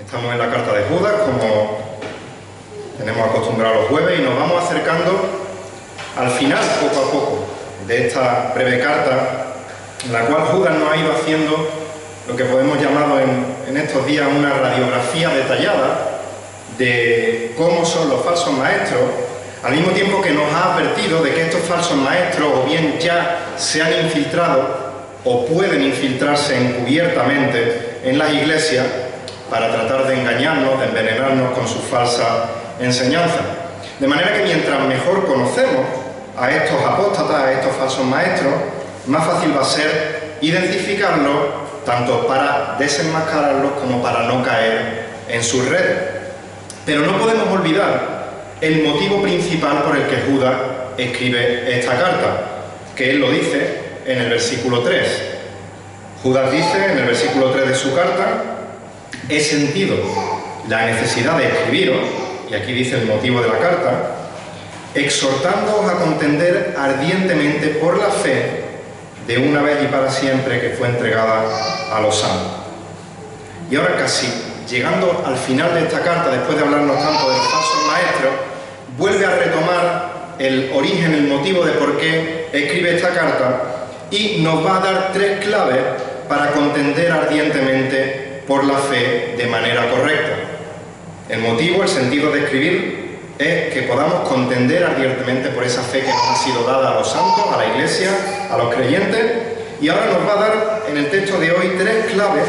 Estamos en la carta de Judas, como tenemos acostumbrado los jueves, y nos vamos acercando al final, poco a poco, de esta breve carta, en la cual Judas nos ha ido haciendo lo que podemos llamar en estos días una radiografía detallada de cómo son los falsos maestros, al mismo tiempo que nos ha advertido de que estos falsos maestros o bien ya se han infiltrado o pueden infiltrarse encubiertamente en las iglesias para tratar de engañarnos, de envenenarnos con su falsa enseñanza. De manera que mientras mejor conocemos a estos apóstatas, a estos falsos maestros, más fácil va a ser identificarlos, tanto para desenmascararlos como para no caer en sus redes. Pero no podemos olvidar el motivo principal por el que Judas escribe esta carta, que él lo dice en el versículo 3. Judas dice en el versículo 3 de su carta: he sentido la necesidad de escribiros, y aquí dice el motivo de la carta, exhortándoos a contender ardientemente por la fe de una vez y para siempre que fue entregada a los santos. Y ahora casi llegando al final de esta carta, después de hablarnos tanto de los falsos maestros, vuelve a retomar el origen, el motivo de por qué escribe esta carta y nos va a dar tres claves para contender ardientemente por la fe de manera correcta. El motivo, el sentido de escribir es que podamos contender ardientemente por esa fe que nos ha sido dada a los santos, a la Iglesia, a los creyentes, y ahora nos va a dar en el texto de hoy tres claves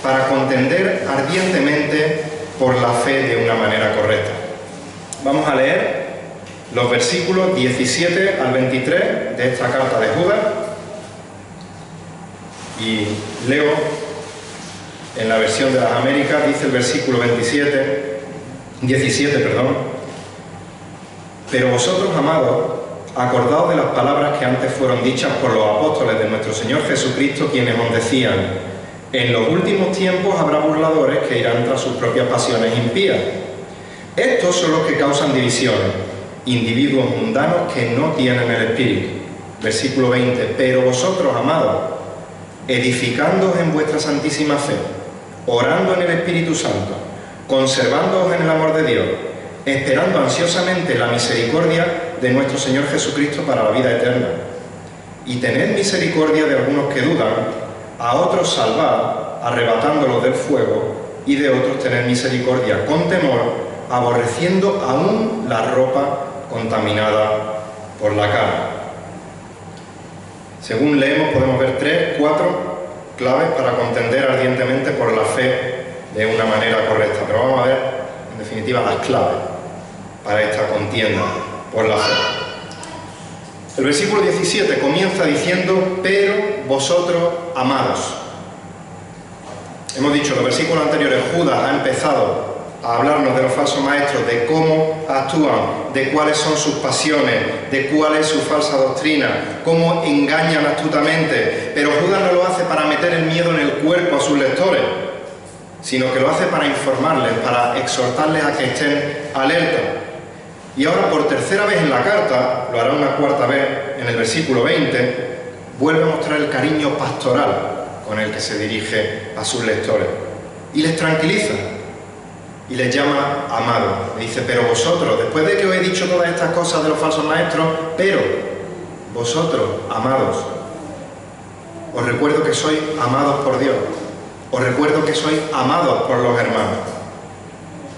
para contender ardientemente por la fe de una manera correcta. Vamos a leer los versículos 17 al 23 de esta carta de Judas, y leo en la versión de las Américas. Dice el versículo 17, pero vosotros, amados, acordaos de las palabras que antes fueron dichas por los apóstoles de nuestro Señor Jesucristo, quienes os decían: en los últimos tiempos habrá burladores que irán tras sus propias pasiones impías. Estos son los que causan divisiones, individuos mundanos que no tienen el Espíritu. Versículo 20, pero vosotros, amados, edificándoos en vuestra santísima fe, orando en el Espíritu Santo, conservándoos en el amor de Dios, esperando ansiosamente la misericordia de nuestro Señor Jesucristo para la vida eterna. Y tened misericordia de algunos que dudan, a otros salvad, arrebatándolos del fuego, y de otros tened misericordia con temor, aborreciendo aún la ropa contaminada por la carne. Según leemos, podemos ver 4 claves para contender ardientemente por la fe de una manera correcta. Pero vamos a ver, en definitiva, las claves para esta contienda por la fe. El versículo 17 comienza diciendo: pero vosotros, amados. Hemos dicho en los versículos anteriores, Judas ha empezado a hablarnos de los falsos maestros, de cómo actúan, de cuáles son sus pasiones, de cuál es su falsa doctrina, cómo engañan astutamente. Pero Judas no lo hace para meter el miedo en el cuerpo a sus lectores, sino que lo hace para informarles, para exhortarles a que estén alerta. Y ahora, por tercera vez en la carta, lo hará una cuarta vez en el versículo 20, vuelve a mostrar el cariño pastoral con el que se dirige a sus lectores. Y les tranquiliza, y les llama amados. Le dice: pero vosotros, después de que os he dicho todas estas cosas de los falsos maestros, pero vosotros, amados, os recuerdo que sois amados por Dios. Os recuerdo que sois amados por los hermanos.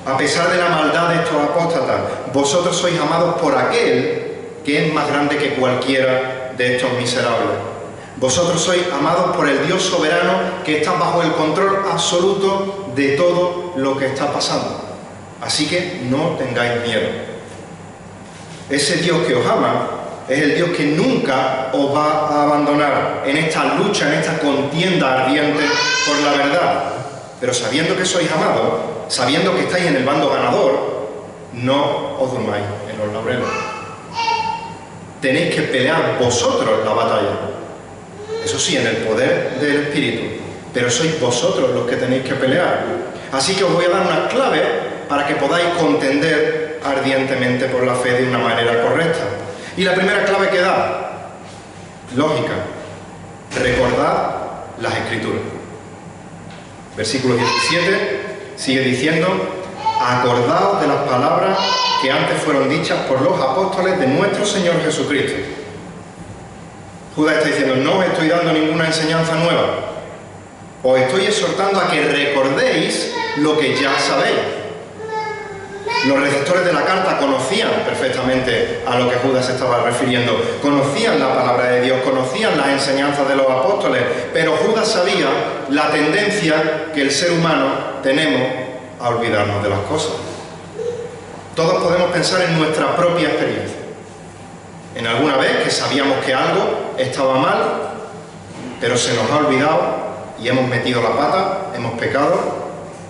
A pesar de la maldad de estos apóstatas, vosotros sois amados por aquel que es más grande que cualquiera de estos miserables. Vosotros sois amados por el Dios soberano que está bajo el control absoluto de todo lo que está pasando. Así que no tengáis miedo. Ese Dios que os ama es el Dios que nunca os va a abandonar en esta lucha, en esta contienda ardiente por la verdad. Pero sabiendo que sois amados, sabiendo que estáis en el bando ganador, no os durmáis en los laureles. Tenéis que pelear vosotros la batalla. Eso sí, en el poder del Espíritu. Pero sois vosotros los que tenéis que pelear. Así que os voy a dar unas claves para que podáis contender ardientemente por la fe de una manera correcta. Y la primera clave que da, lógica: recordad las Escrituras. Versículo 17, sigue diciendo: acordaos de las palabras que antes fueron dichas por los apóstoles de nuestro Señor Jesucristo. Judas está diciendo: no os estoy dando ninguna enseñanza nueva, os estoy exhortando a que recordéis lo que ya sabéis. Los receptores de la carta conocían perfectamente a lo que Judas se estaba refiriendo, conocían la palabra de Dios, conocían las enseñanzas de los apóstoles, pero Judas sabía la tendencia que el ser humano tenemos a olvidarnos de las cosas. Todos podemos pensar en nuestra propia experiencia, en alguna vez que sabíamos que algo estaba mal, pero se nos ha olvidado y hemos metido la pata, hemos pecado,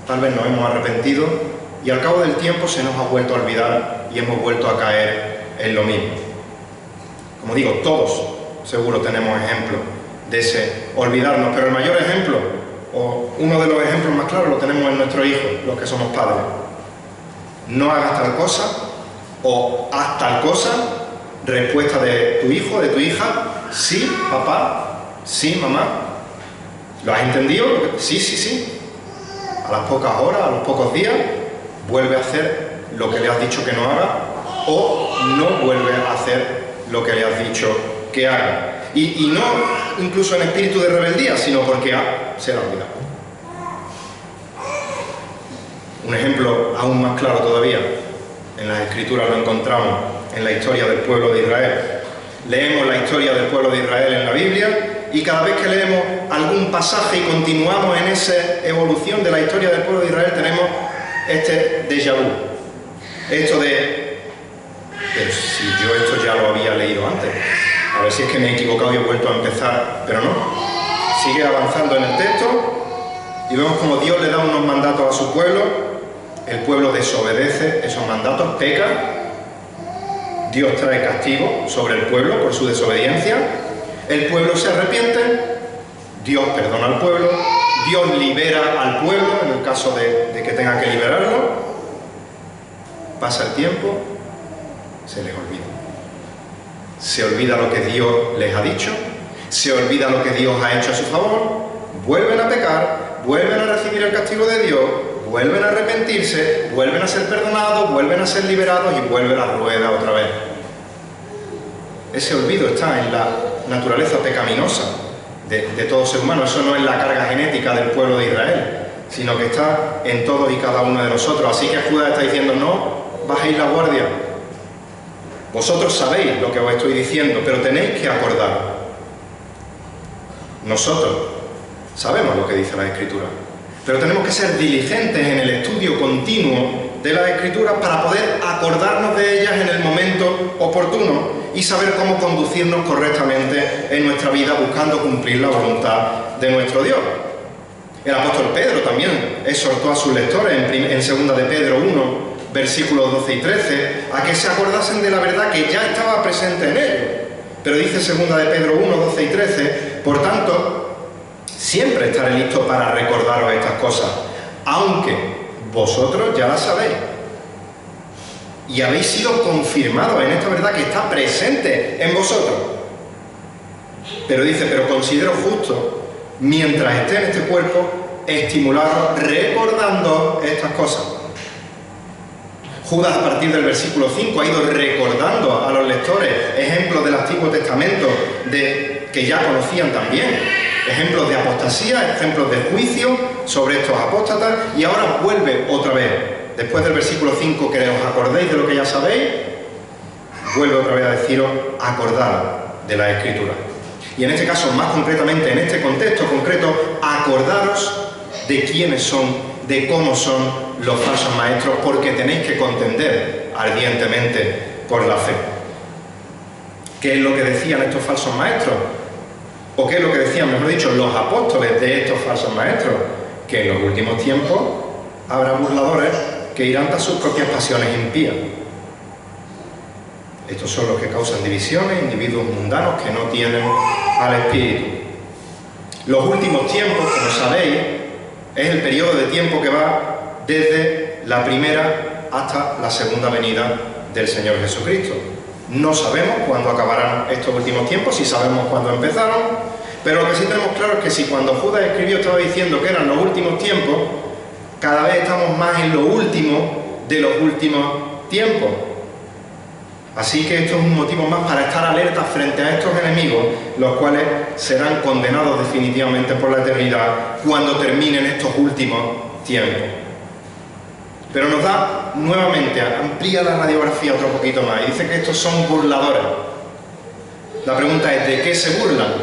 tal vez nos hemos arrepentido, y al cabo del tiempo se nos ha vuelto a olvidar y hemos vuelto a caer en lo mismo. Como digo, todos seguro tenemos ejemplos de ese olvidarnos, pero el mayor ejemplo, o uno de los ejemplos más claros, lo tenemos en nuestros hijos, los que somos padres. No hagas tal cosa, o haz tal cosa, respuesta de tu hijo, de tu hija: sí, papá, sí, mamá. ¿Lo has entendido? Sí, sí, sí. A las pocas horas, a los pocos días, vuelve a hacer lo que le has dicho que no haga, o no vuelve a hacer lo que le has dicho que haga. Y no incluso en espíritu de rebeldía, sino porque se le ha olvidado. Un ejemplo aún más claro todavía, en las Escrituras lo encontramos en la historia del pueblo de Israel. Leemos la historia del pueblo de Israel en la Biblia, y cada vez que leemos algún pasaje y continuamos en esa evolución de la historia del pueblo de Israel, tenemos este déjà vu, esto de: pero si yo esto ya lo había leído antes, a ver si es que me he equivocado y he vuelto a empezar. Pero no, sigue avanzando en el texto y vemos como Dios le da unos mandatos a su pueblo, el pueblo desobedece esos mandatos, peca, Dios trae castigo sobre el pueblo por su desobediencia, el pueblo se arrepiente, Dios perdona al pueblo, Dios libera al pueblo en el caso de que tenga que liberarlo. Pasa el tiempo, se les olvida. Se olvida lo que Dios les ha dicho, se olvida lo que Dios ha hecho a su favor, vuelven a pecar, vuelven a recibir el castigo de Dios, vuelven a arrepentirse, vuelven a ser perdonados, vuelven a ser liberados y vuelve la rueda otra vez. Ese olvido está en la naturaleza pecaminosa de todo ser humano. Eso no es la carga genética del pueblo de Israel, sino que está en todos y cada uno de nosotros. Así que Judas está diciendo: no bajéis la guardia. Vosotros sabéis lo que os estoy diciendo, pero tenéis que acordar. Nosotros sabemos lo que dice la Escritura, pero tenemos que ser diligentes en el estudio continuo de las Escrituras para poder acordarnos de ellas en el momento oportuno y saber cómo conducirnos correctamente en nuestra vida, buscando cumplir la voluntad de nuestro Dios. El apóstol Pedro también exhortó a sus lectores en 2 de Pedro 1, versículos 12 y 13, a que se acordasen de la verdad que ya estaba presente en ellos. Pero dice 2 de Pedro 1, 12 y 13: por tanto, siempre estaré listo para recordaros estas cosas, aunque vosotros ya las sabéis y habéis sido confirmados en esta verdad que está presente en vosotros. Pero dice: pero considero justo, mientras esté en este cuerpo, estimularos recordando estas cosas. Judas, a partir del versículo 5, ha ido recordando a los lectores ejemplos del Antiguo Testamento que ya conocían también, ejemplos de apostasía, ejemplos de juicio sobre estos apóstatas, y ahora vuelve otra vez, después del versículo 5, que os acordéis de lo que ya sabéis, vuelve otra vez a deciros: acordad de la Escritura. Y en este caso, más concretamente, en este contexto concreto, acordaros de quiénes son, de cómo son los falsos maestros, porque tenéis que contender ardientemente por la fe. ¿Qué es lo que decían estos falsos maestros? ¿O qué es lo que decían, mejor dicho, los apóstoles de estos falsos maestros? Que en los últimos tiempos habrá burladores que irán tras sus propias pasiones impías. Estos son los que causan divisiones, individuos mundanos que no tienen al Espíritu. Los últimos tiempos, como sabéis, es el periodo de tiempo que va desde la primera hasta la segunda venida del Señor Jesucristo. No sabemos cuándo acabarán estos últimos tiempos, si sabemos cuándo empezaron, pero lo que sí tenemos claro es que si cuando Judas escribió estaba diciendo que eran los últimos tiempos, Cada vez estamos más en lo último de los últimos tiempos. Así que esto es un motivo más para estar alertas frente a estos enemigos, los cuales serán condenados definitivamente por la eternidad cuando terminen estos últimos tiempos. Pero nos da nuevamente, amplía la radiografía otro poquito más y dice que estos son burladores. La pregunta es, ¿de qué se burlan?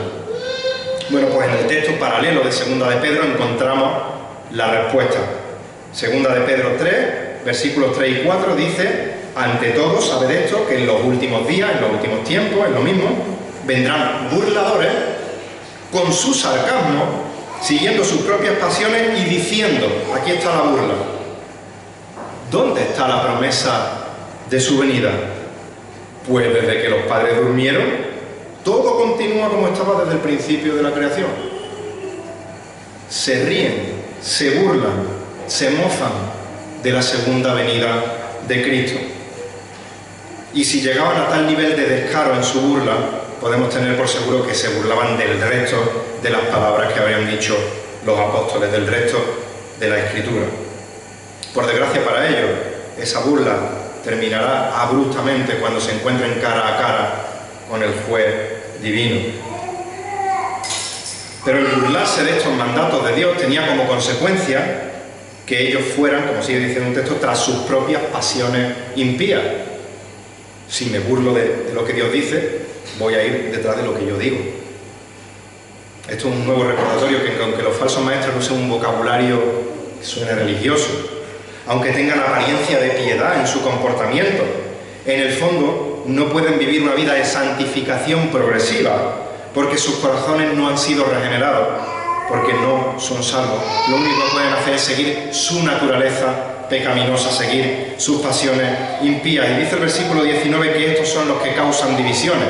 Bueno, pues en el texto paralelo de Segunda de Pedro encontramos la respuesta. Segunda de Pedro 3, versículos 3 y 4 dice: ante todo, sabed esto, que en los últimos días, en los últimos tiempos, en lo mismo, vendrán burladores con su sarcasmo, siguiendo sus propias pasiones y diciendo, aquí está la burla, ¿dónde está la promesa de su venida? Pues desde que los padres durmieron, todo continúa como estaba desde el principio de la creación. Se ríen, se burlan, se mofan de la segunda venida de Cristo. Y si llegaban a tal nivel de descaro en su burla, podemos tener por seguro que se burlaban del resto de las palabras que habían dicho los apóstoles, del resto de la Escritura. Por desgracia para ellos, esa burla terminará abruptamente cuando se encuentren cara a cara con el juez divino. Pero el burlarse de estos mandatos de Dios tenía como consecuencia que ellos fueran, como sigue diciendo un texto, tras sus propias pasiones impías. Si me burlo de lo que Dios dice, voy a ir detrás de lo que yo digo. Esto es un nuevo recordatorio que aunque los falsos maestros usen un vocabulario que suene religioso, aunque tengan apariencia de piedad en su comportamiento, en el fondo no pueden vivir una vida de santificación progresiva, porque sus corazones no han sido regenerados, porque no son salvos. Lo único que pueden hacer es seguir su naturaleza pecaminosa, seguir sus pasiones impías. Y dice el versículo 19 que estos son los que causan divisiones.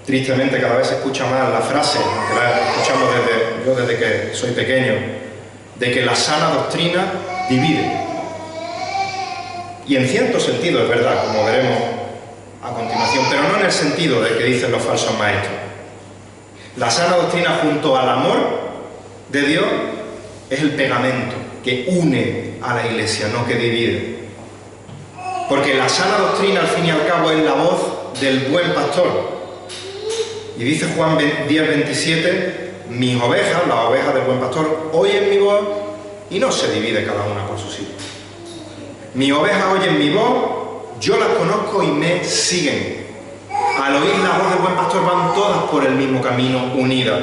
Tristemente cada vez se escucha más la frase, aunque la escuchamos desde que soy pequeño, de que la sana doctrina divide. Y en cierto sentido es verdad, como veremos a continuación, pero no en el sentido de que dicen los falsos maestros. La sana doctrina junto al amor de Dios es el pegamento que une a la Iglesia, no que divide. Porque la sana doctrina, al fin y al cabo, es la voz del buen pastor. Y dice Juan 10:27, mis ovejas, las ovejas del buen pastor, oyen mi voz y no se divide cada una por su sitio. Mis ovejas oyen mi voz, yo las conozco y me siguen. Al oír la voz del buen pastor van todas por el mismo camino, unidas.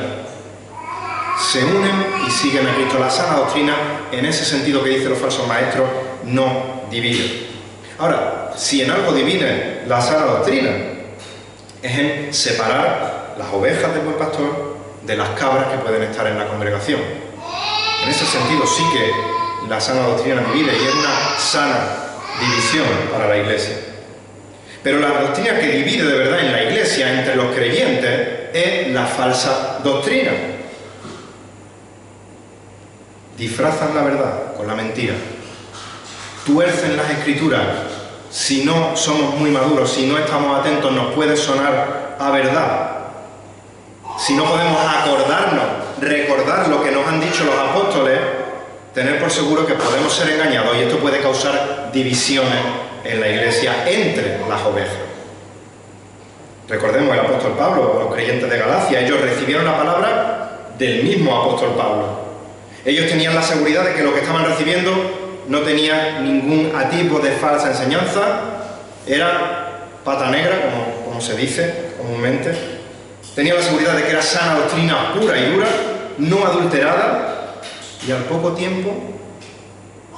Se unen y siguen a Cristo. La sana doctrina, en ese sentido que dicen los falsos maestros, no divide. Ahora, si en algo divide la sana doctrina, es en separar las ovejas del buen pastor de las cabras que pueden estar en la congregación. En ese sentido sí que la sana doctrina divide y es una sana división para la Iglesia. Pero la doctrina que divide de verdad en la Iglesia entre los creyentes es la falsa doctrina. Disfrazan la verdad con la mentira. Tuercen las Escrituras. Si no somos muy maduros, si no estamos atentos, nos puede sonar a verdad. Si no podemos acordarnos, recordar lo que nos han dicho los apóstoles, tener por seguro que podemos ser engañados y esto puede causar divisiones en la Iglesia entre las ovejas. Recordemos el apóstol Pablo, los creyentes de Galacia, ellos recibieron la palabra del mismo apóstol Pablo. Ellos tenían la seguridad de que lo que estaban recibiendo no tenía ningún atisbo de falsa enseñanza, era pata negra, como se dice comúnmente. Tenían la seguridad de que era sana doctrina pura y dura, no adulterada, y al poco tiempo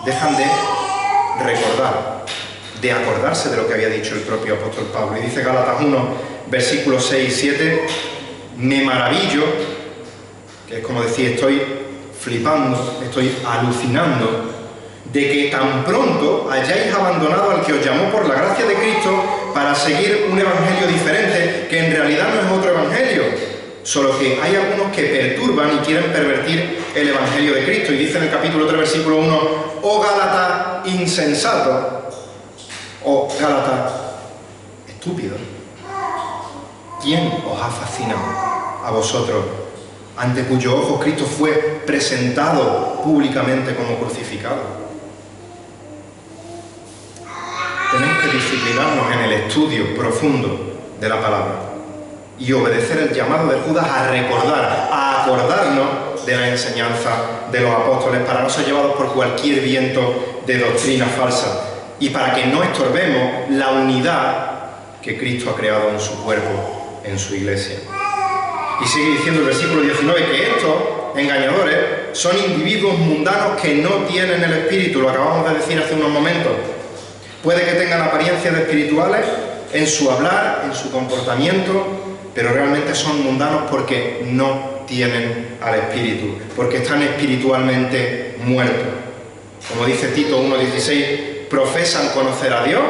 dejan de recordar, de acordarse de lo que había dicho el propio apóstol Pablo. Y dice Gálatas 1, versículos 6 y 7, me maravillo, que es como decir, estoy flipando, estoy alucinando, de que tan pronto hayáis abandonado al que os llamó por la gracia de Cristo para seguir un evangelio diferente, que en realidad no es otro evangelio, solo que hay algunos que perturban y quieren pervertir el evangelio de Cristo. Y dice en el capítulo 3, versículo 1, oh Gálatas insensato, oh Gálatas estúpido, ¿quién os ha fascinado a vosotros ante cuyos ojos Cristo fue presentado públicamente como crucificado. Tenemos que disciplinarnos en el estudio profundo de la palabra y obedecer el llamado de Judas a recordar, a acordarnos de la enseñanza de los apóstoles para no ser llevados por cualquier viento de doctrina falsa y para que no estorbemos la unidad que Cristo ha creado en su cuerpo, en su iglesia. Y sigue diciendo el versículo 19 que estos engañadores son individuos mundanos que no tienen el Espíritu, lo acabamos de decir hace unos momentos. Puede que tengan apariencias de espirituales en su hablar, en su comportamiento, pero realmente son mundanos porque no tienen al Espíritu, porque están espiritualmente muertos. Como dice Tito 1:16, profesan conocer a Dios,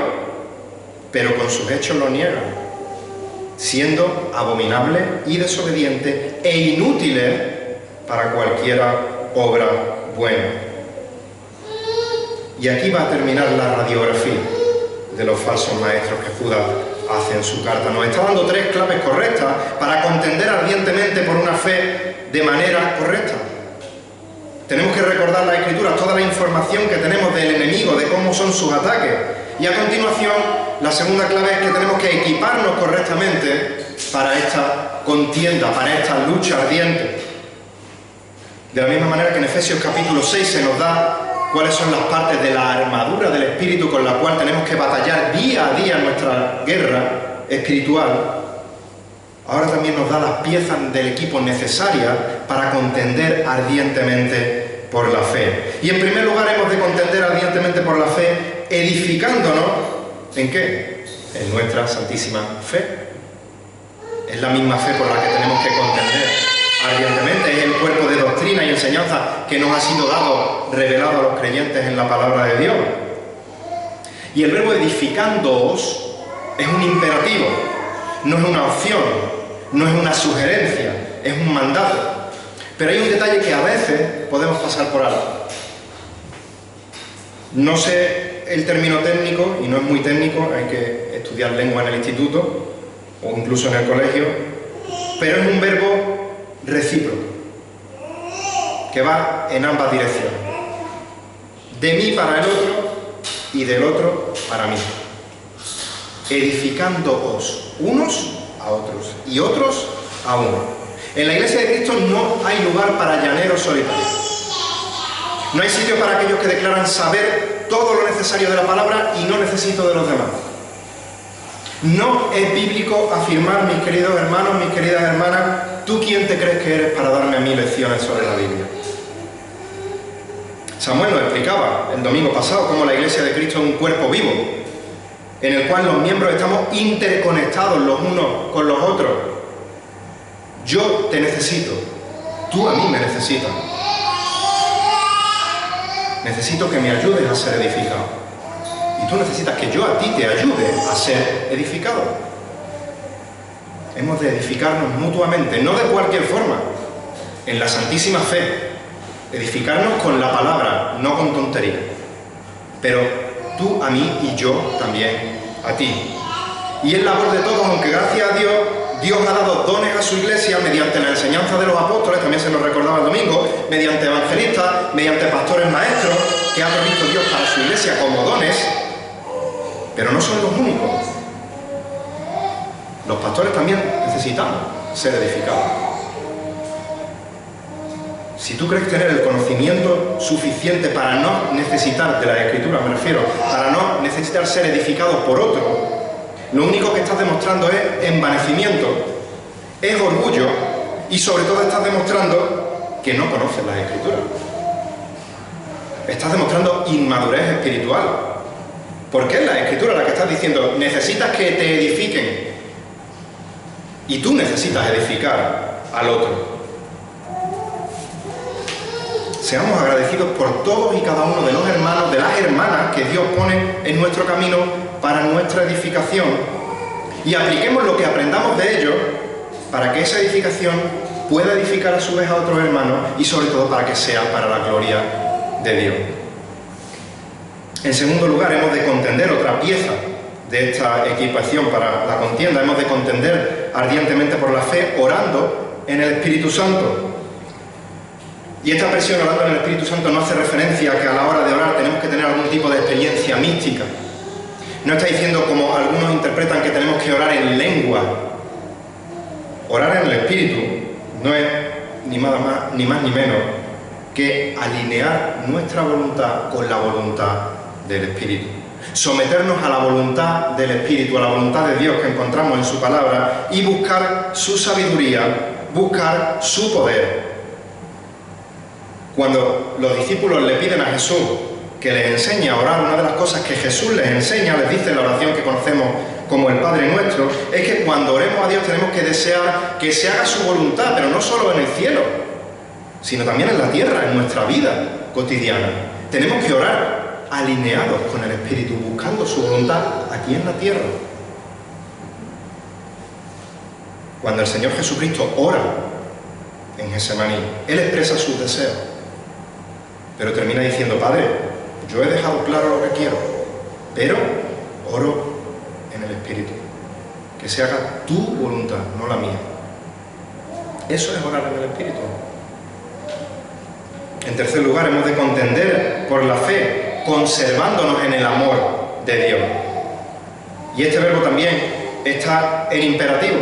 pero con sus hechos lo niegan, siendo abominables y desobedientes e inútiles para cualquiera obra buena. Y aquí va a terminar la radiografía de los falsos maestros que Judas hace en su carta. Nos está dando 3 claves correctas para contender ardientemente por una fe de manera correcta. Tenemos que recordar las Escrituras, toda la información que tenemos del enemigo, de cómo son sus ataques. Y a continuación, la segunda clave es que tenemos que equiparnos correctamente para esta contienda, para esta lucha ardiente. De la misma manera que en Efesios capítulo 6 se nos da cuáles son las partes de la armadura del Espíritu con la cual tenemos que batallar día a día nuestra guerra espiritual, ahora también nos da las piezas del equipo necesarias para contender ardientemente por la fe. Y en primer lugar hemos de contender ardientemente por la fe edificándonos, ¿en qué? En nuestra santísima fe. Es la misma fe por la que tenemos que contender ardientemente, es el cuerpo de doctrina y enseñanza que nos ha sido dado, revelado a los creyentes en la palabra de Dios. Y el verbo edificándoos es un imperativo, no es una opción, no es una sugerencia, es un mandato. Pero hay un detalle que a veces podemos pasar por alto. No sé el término técnico, y no es muy técnico, hay que estudiar lengua en el instituto o incluso en el colegio, pero es un verbo recíproco, que va en ambas direcciones. De mí para el otro y del otro para mí. Edificándoos unos a otros y otros a uno. En la Iglesia de Cristo no hay lugar para llaneros solitarios. No hay sitio para aquellos que declaran saber todo lo necesario de la palabra y no necesito de los demás. No es bíblico afirmar, mis queridos hermanos, mis queridas hermanas, ¿tú quién te crees que eres para darme a mí lecciones sobre la Biblia? Samuel nos explicaba el domingo pasado cómo la Iglesia de Cristo es un cuerpo vivo, en el cual los miembros estamos interconectados los unos con los otros. Yo te necesito, tú a mí me necesitas. Necesito que me ayudes a ser edificado. Y tú necesitas que yo a ti te ayude a ser edificado. Hemos de edificarnos mutuamente, no de cualquier forma, en la santísima fe. Edificarnos con la palabra, no con tonterías. Pero tú a mí y yo también a ti. Y es labor de todos, aunque gracias a Dios, Dios ha dado dones a su iglesia mediante la enseñanza de los apóstoles, también se nos recordaba el domingo, mediante evangelistas, mediante pastores maestros, que ha provisto Dios para su iglesia como dones, pero no son los únicos. Los pastores también necesitamos ser edificados. Si tú crees tener el conocimiento suficiente para no necesitar de la Escritura, me refiero, para no necesitar ser edificado por otro, lo único que estás demostrando es envanecimiento, es orgullo y sobre todo estás demostrando que no conoces las Escrituras. Estás demostrando inmadurez espiritual. Porque es la Escritura la que estás diciendo, necesitas que te edifiquen. Y tú necesitas edificar al otro. Seamos agradecidos por todos y cada uno de los hermanos, de las hermanas que Dios pone en nuestro camino para nuestra edificación. Y apliquemos lo que aprendamos de ellos para que esa edificación pueda edificar a su vez a otros hermanos y sobre todo para que sea para la gloria de Dios. En segundo lugar, hemos de contender otra pieza de esta equipación para la contienda. Hemos de contender ardientemente por la fe, orando en el Espíritu Santo. Y esta expresión, orando en el Espíritu Santo, no hace referencia a que a la hora de orar tenemos que tener algún tipo de experiencia mística. No está diciendo, como algunos interpretan, que tenemos que orar en lengua. Orar en el Espíritu no es ni más ni menos que alinear nuestra voluntad con la voluntad del Espíritu. Someternos a la voluntad del Espíritu, a la voluntad de Dios que encontramos en su palabra y buscar su sabiduría, buscar su poder. Cuando los discípulos le piden a Jesús que les enseñe a orar, una de las cosas que Jesús les enseña, les dice en la oración que conocemos como el Padre Nuestro, es que cuando oremos a Dios tenemos que desear que se haga su voluntad, pero no solo en el cielo, sino también en la tierra, en nuestra vida cotidiana. Tenemos que orar alineados con el Espíritu, buscando su voluntad aquí en la tierra. Cuando el Señor Jesucristo ora en Getsemaní, Él expresa sus deseos, pero termina diciendo: Padre, yo he dejado claro lo que quiero, pero oro en el Espíritu, que se haga tu voluntad, no la mía. Eso es orar en el Espíritu. En tercer lugar, hemos de contender por la fe, conservándonos en el amor de Dios. Y este verbo también está en imperativo.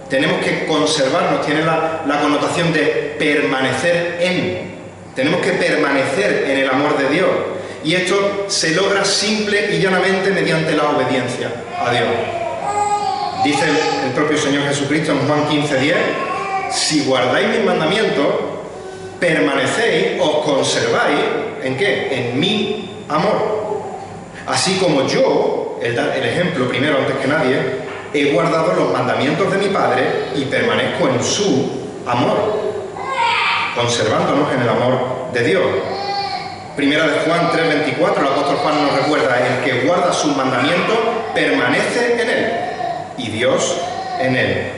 Tenemos que conservarnos, tiene la connotación de permanecer en. Tenemos que permanecer en el amor de Dios. Y esto se logra simple y llanamente mediante la obediencia a Dios. Dice el propio Señor Jesucristo en Juan 15:10: si guardáis mis mandamientos, permanecéis, os conserváis, ¿en qué? En mi amor. Así como yo, el ejemplo primero antes que nadie, he guardado los mandamientos de mi Padre y permanezco en su amor, conservándonos en el amor de Dios. Primera de Juan 3:24, el apóstol Juan nos recuerda: el que guarda sus mandamientos permanece en él y Dios en él.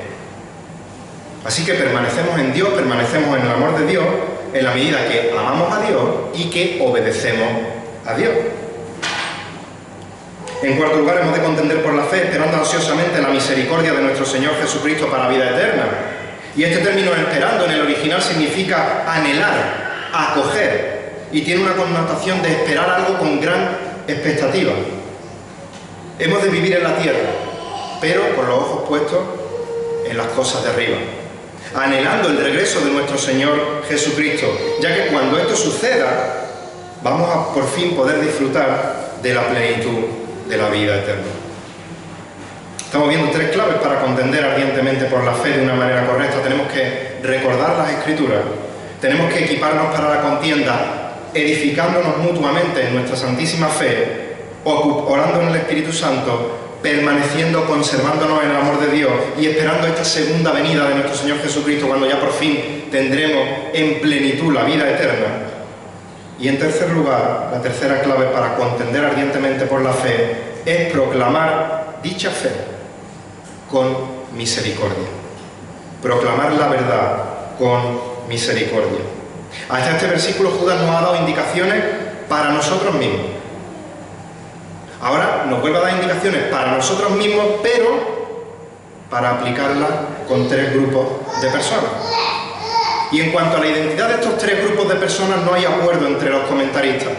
Así que permanecemos en Dios, permanecemos en el amor de Dios en la medida que amamos a Dios y que obedecemos a Dios. En cuarto lugar, hemos de contender por la fe, esperando ansiosamente la misericordia de nuestro Señor Jesucristo para vida eterna. Y este término esperando en el original significa anhelar, acoger, y tiene una connotación de esperar algo con gran expectativa. Hemos de vivir en la tierra, pero con los ojos puestos en las cosas de arriba, anhelando el regreso de nuestro Señor Jesucristo, ya que cuando esto suceda, vamos a por fin poder disfrutar de la plenitud de la vida eterna. Estamos viendo tres claves para contender ardientemente por la fe de una manera correcta. Tenemos que recordar las Escrituras, tenemos que equiparnos para la contienda, edificándonos mutuamente en nuestra santísima fe, orando en el Espíritu Santo, permaneciendo, conservándonos en el amor de Dios y esperando esta segunda venida de nuestro Señor Jesucristo, cuando ya por fin tendremos en plenitud la vida eterna. Y en tercer lugar, la tercera clave para contender ardientemente por la fe es proclamar dicha fe con misericordia. Proclamar la verdad con misericordia. Hasta este versículo Judas nos ha dado indicaciones para nosotros mismos. Ahora nos vuelve a dar indicaciones para nosotros mismos, pero para aplicarlas con tres grupos de personas. Y en cuanto a la identidad de estos tres grupos de personas, no hay acuerdo entre los comentaristas.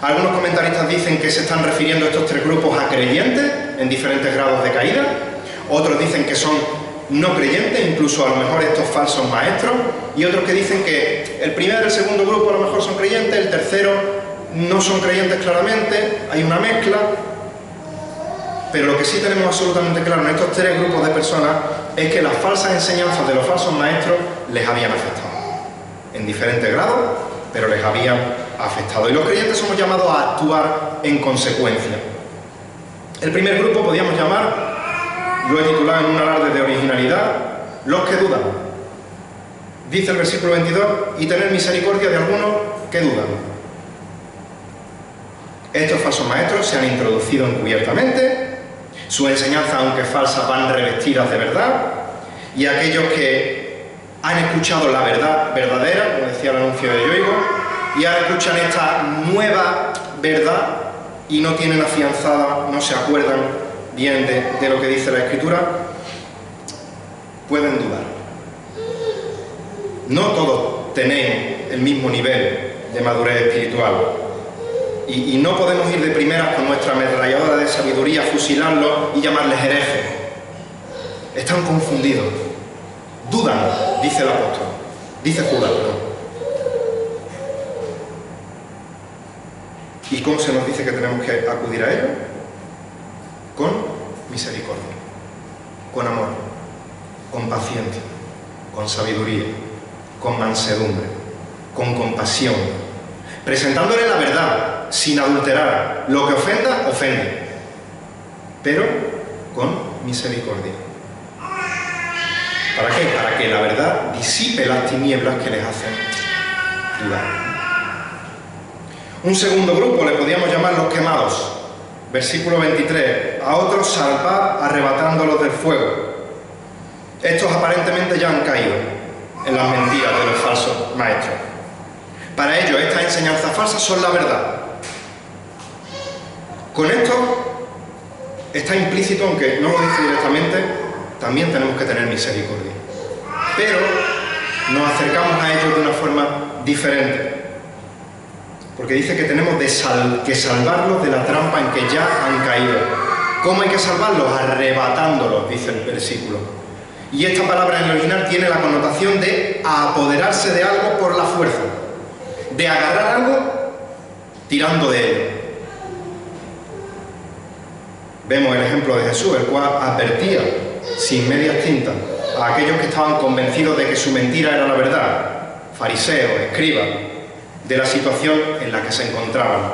Algunos comentaristas dicen que se están refiriendo estos tres grupos a creyentes en diferentes grados de caída. Otros dicen que son no creyentes, incluso a lo mejor estos falsos maestros. Y otros que dicen que el primer y el segundo grupo a lo mejor son creyentes, el tercero no son creyentes claramente, hay una mezcla. Pero lo que sí tenemos absolutamente claro en estos tres grupos de personas es que las falsas enseñanzas de los falsos maestros les habían afectado. En diferentes grados, pero les habían afectado. Y los creyentes somos llamados a actuar en consecuencia. El primer grupo podríamos llamar, lo he titulado en un alarde de originalidad, los que dudan. Dice el versículo 22, y tener misericordia de algunos que dudan. Estos falsos maestros se han introducido encubiertamente, su enseñanza, aunque falsa, van revestidas de verdad, y aquellos que han escuchado la verdad verdadera, como decía el anuncio de Yoigo, y ahora escuchan esta nueva verdad y no tienen afianzada, no se acuerdan bien de lo que dice la Escritura, pueden dudar. No todos tenéis el mismo nivel de madurez espiritual. Y no podemos ir de primeras con nuestra ametralladora de sabiduría, fusilarlos y llamarles herejes. Están confundidos. Dudan, dice el apóstol. Dice Judas, perdón. ¿Y cómo se nos dice que tenemos que acudir a ellos? Con misericordia, con amor, con paciencia, con sabiduría, con mansedumbre, con compasión, presentándole la verdad, sin adulterar. Lo que ofenda, ofende, pero con misericordia. ¿Para qué? Para que la verdad disipe las tinieblas que les hacen dudar. Un segundo grupo le podíamos llamar los quemados. Versículo 23. A otros salvad arrebatándolos del fuego. Estos aparentemente ya han caído en las mentiras de los falsos maestros. Para ellos estas enseñanzas falsas son la verdad. Con esto está implícito, aunque no lo dice directamente, también tenemos que tener misericordia. Pero nos acercamos a ellos de una forma diferente. Porque dice que tenemos que salvarlos de la trampa en que ya han caído. ¿Cómo hay que salvarlos? Arrebatándolos, dice el versículo. Y esta palabra en el original tiene la connotación de apoderarse de algo por la fuerza. De agarrar algo tirando de ello. Vemos el ejemplo de Jesús, el cual advertía sin medias tintas a aquellos que estaban convencidos de que su mentira era la verdad, fariseos, escribas, de la situación en la que se encontraban.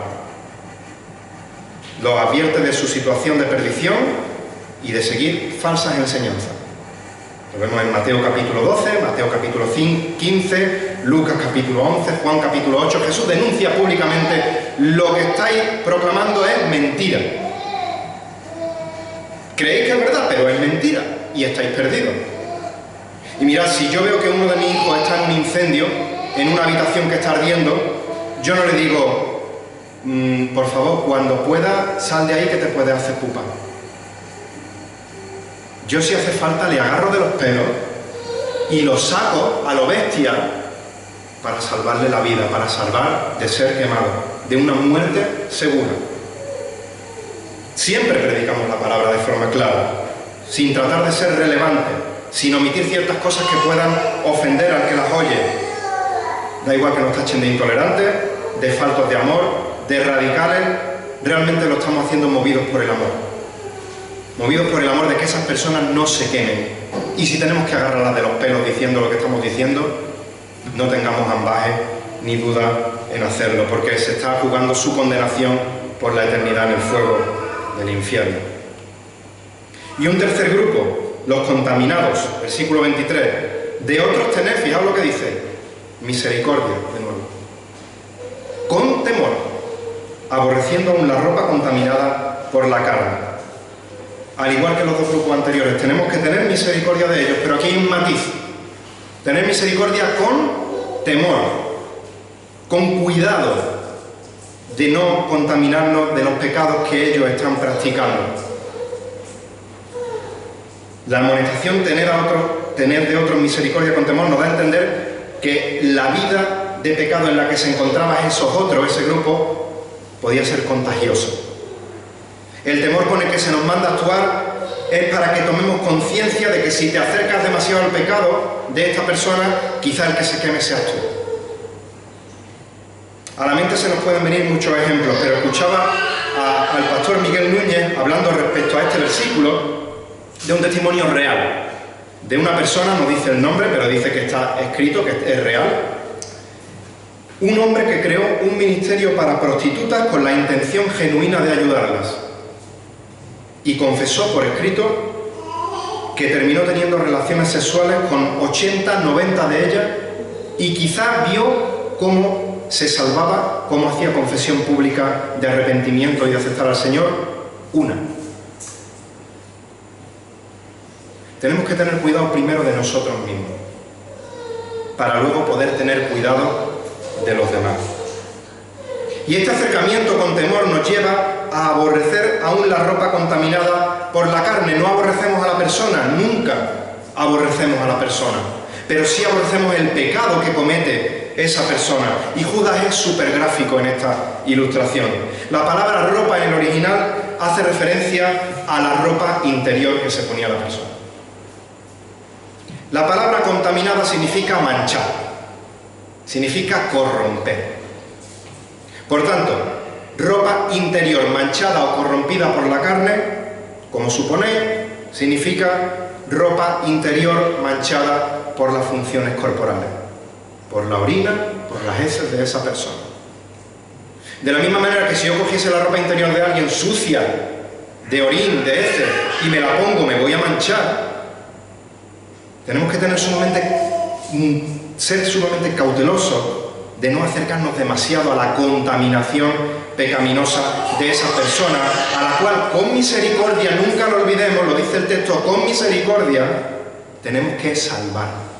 Los advierte de su situación de perdición y de seguir falsas enseñanzas. Lo vemos en Mateo capítulo 12, Mateo capítulo 15, Lucas capítulo 11, Juan capítulo 8. Jesús denuncia públicamente: lo que estáis proclamando es mentira. Creéis que es verdad, pero es mentira y estáis perdidos. Y mirad, si yo veo que uno de mis hijos está en un incendio, en una habitación que está ardiendo, yo no le digo: por favor, cuando pueda, sal de ahí que te puedes hacer pupa. Yo, si hace falta, le agarro de los pelos y lo saco a lo bestia para salvarle la vida, para salvar de ser quemado, de una muerte segura. Siempre predicamos la palabra de forma clara, sin tratar de ser relevante, sin omitir ciertas cosas que puedan ofender al que las oye. Da igual que nos tachen de intolerantes, de faltos de amor, de radicales. Realmente lo estamos haciendo movidos por el amor. Movidos por el amor de que esas personas no se quemen. Y si tenemos que agarrarlas de los pelos diciendo lo que estamos diciendo, no tengamos ambaje ni duda en hacerlo, porque se está jugando su condenación por la eternidad en el fuego del infierno. Y un tercer grupo, los contaminados, versículo 23. De otros tened, fijaos lo que dice: misericordia, de nuevo, con temor, aborreciendo aún la ropa contaminada por la carne. Al igual que los dos grupos anteriores, tenemos que tener misericordia de ellos, pero aquí hay un matiz: tener misericordia con temor, con cuidado de no contaminarnos de los pecados que ellos están practicando. La amonestación tener de otros misericordia con temor nos da a entender que la vida de pecado en la que se encontraban esos otros, ese grupo, podía ser contagioso. El temor con el que se nos manda a actuar es para que tomemos conciencia de que si te acercas demasiado al pecado de esta persona, quizá el que se queme seas tú. A la mente se nos pueden venir muchos ejemplos, pero escuchaba al pastor Miguel Núñez hablando respecto a este versículo de un testimonio real, de una persona, no dice el nombre, pero dice que está escrito, que es real. Un hombre que creó un ministerio para prostitutas con la intención genuina de ayudarlas. Y confesó por escrito que terminó teniendo relaciones sexuales con 80, 90 de ellas, y quizá vio cómo se salvaba, cómo hacía confesión pública de arrepentimiento y de aceptar al Señor, una. Tenemos que tener cuidado primero de nosotros mismos, para luego poder tener cuidado de los demás. Y este acercamiento con temor nos lleva a aborrecer aún la ropa contaminada por la carne. No aborrecemos a la persona, nunca aborrecemos a la persona, pero sí aborrecemos el pecado que comete esa persona. Y Judas es súper gráfico en esta ilustración. La palabra ropa en el original hace referencia a la ropa interior que se ponía la persona. La palabra contaminada significa manchar, significa corromper. Por tanto, ropa interior manchada o corrompida por la carne, como suponéis, significa ropa interior manchada por las funciones corporales, por la orina, por las heces de esa persona. De la misma manera que si yo cogiese la ropa interior de alguien sucia, de orín, de heces, y me la pongo, me voy a manchar. Tenemos que ser sumamente cautelosos de no acercarnos demasiado a la contaminación pecaminosa de esa persona, a la cual con misericordia, nunca lo olvidemos, lo dice el texto, con misericordia tenemos que salvar.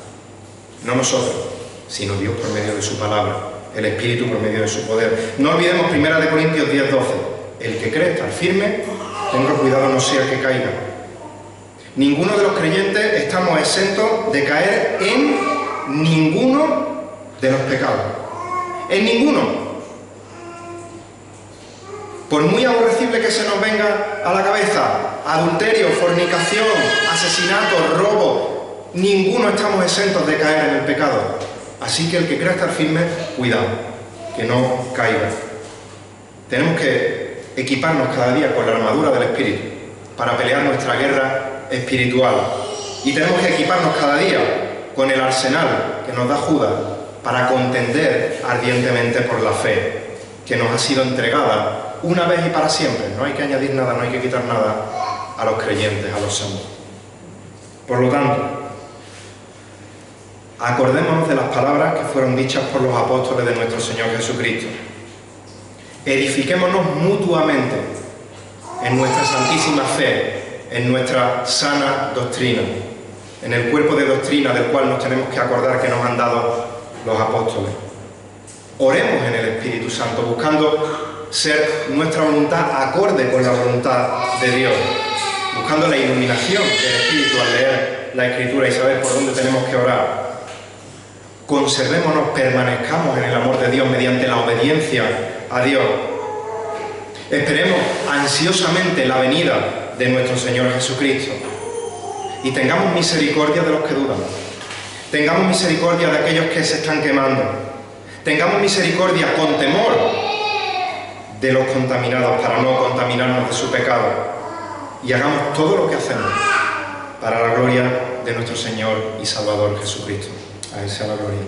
No nosotros, sino Dios por medio de su palabra, el Espíritu por medio de su poder. No olvidemos 1 Corintios 10:12, el que cree estar firme, tenga cuidado no sea que caiga. Ninguno de los creyentes estamos exentos de caer en ninguno de los pecados. En ninguno. Por muy aborrecible que se nos venga a la cabeza, adulterio, fornicación, asesinato, robo, ninguno estamos exentos de caer en el pecado. Así que el que quiera estar firme, cuidado, que no caiga. Tenemos que equiparnos cada día con la armadura del Espíritu para pelear nuestra guerra espiritual. Y tenemos que equiparnos cada día con el arsenal que nos da Judas para contender ardientemente por la fe que nos ha sido entregada una vez y para siempre. No hay que añadir nada, no hay que quitar nada a los creyentes, a los santos. Por lo tanto, acordémonos de las palabras que fueron dichas por los apóstoles de nuestro Señor Jesucristo. Edifiquémonos mutuamente en nuestra santísima fe, en nuestra sana doctrina, en el cuerpo de doctrina del cual nos tenemos que acordar que nos han dado los apóstoles. Oremos en el Espíritu Santo, buscando ser nuestra voluntad acorde con la voluntad de Dios, buscando la iluminación del Espíritu al leer la Escritura y saber por dónde tenemos que orar. Conservémonos, permanezcamos en el amor de Dios mediante la obediencia a Dios. Esperemos ansiosamente la venida de nuestro Señor Jesucristo y tengamos misericordia de los que dudan. Tengamos misericordia de aquellos que se están quemando. Tengamos misericordia con temor de los contaminados para no contaminarnos de su pecado. Y hagamos todo lo que hacemos para la gloria de nuestro Señor y Salvador Jesucristo. A Él sea la gloria.